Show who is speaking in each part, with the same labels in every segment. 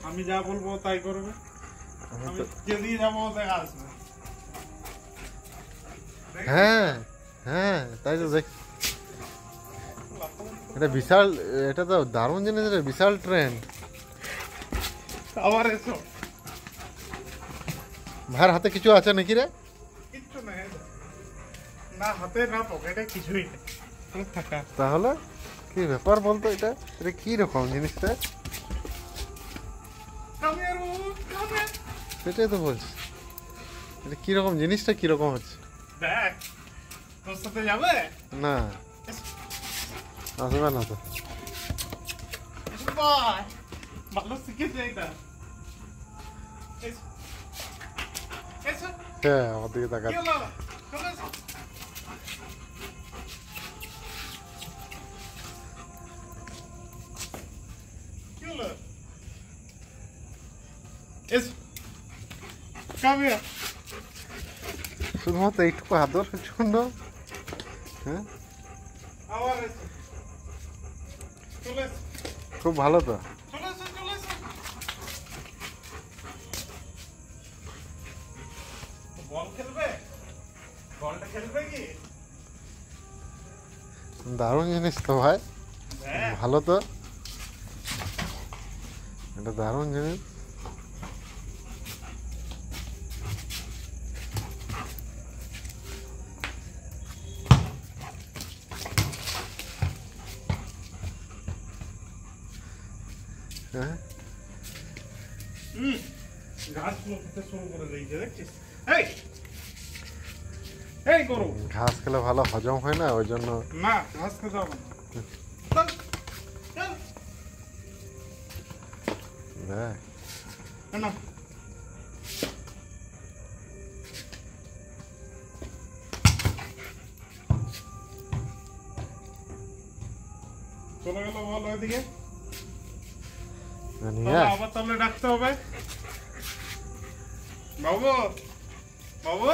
Speaker 1: আমি যা বলবো তাই করবে, আমি যেদিকে যাবো তাই আসবে।
Speaker 2: হ্যাঁ হ্যাঁ, তাই তো দেখ। এটা বিশাল, এটা তো দারুণ জিনিস রে, বিশাল ট্রেন্ড।
Speaker 1: আবার এসো।
Speaker 2: ভাইয়ের হাতে কিছু আছে নাকি রে?
Speaker 1: কিচ্ছু নেই, না হাতে না পকেটে, কিছুই নেই। থাকা
Speaker 2: তাহলে কি ব্যাপার বলতো, এটা এটা কি রকম জিনিসটা? সেটাই তো বলছি, এটা কি রকম জিনিসটা, কি রকম হচ্ছে?
Speaker 1: দেখ, তোর সাথে যাবে
Speaker 2: না, আসবে না তো।
Speaker 1: ভালো শিখেছে এটা।
Speaker 2: হ্যাঁ, আমার দিকে তাকা। শুধুমাত্র এইটুকু আদরের জন্য? হ্যাঁ, খুব ভালো তো। দারুণ জিনিস তো ভাই, ভালো তো, এটা দারুণ জিনিস। হ্যাঁ, ঘাস খেলে ভালো হজম হয় না, ওই জন্য।
Speaker 1: না, ঘাস খেতে হবে না। চলে গেল বল ওইদিকে, আবার তাহলে ডাকতে হবে। বাবু, বাবু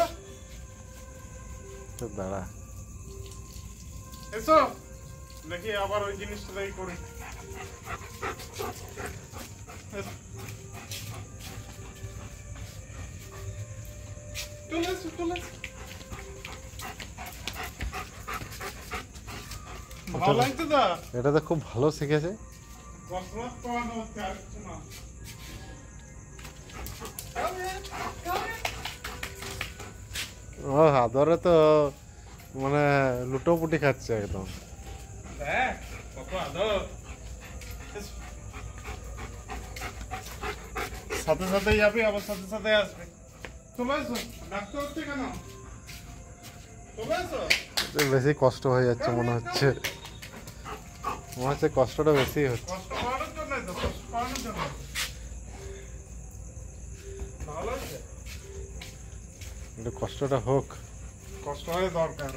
Speaker 2: দাঁড়া,
Speaker 1: এসো দেখি আবার ওই জিনিসটা দেখি করি। চলে এসো, চলে এসো। ভালো লাগছে তো?
Speaker 2: এটা তো খুব ভালো শিখেছে। ও আদরে তো মানে লুটোপুটি খাচ্ছে একদম।
Speaker 1: সাথে সাথে যাবি, আবার সাথে সাথে আসবে। চলে এসো, ডাকতে হচ্ছে কেন? চলে এসো।
Speaker 2: বেশি কষ্ট হয়ে যাচ্ছে মনে হচ্ছে, মনে হচ্ছে কষ্টটা বেশি হচ্ছে।
Speaker 1: কষ্ট করানোর জন্যই তো, কষ্ট করানোর জন্য। ভালো হচ্ছে,
Speaker 2: একটু কষ্টটা হোক,
Speaker 1: কষ্ট হয় দরকার।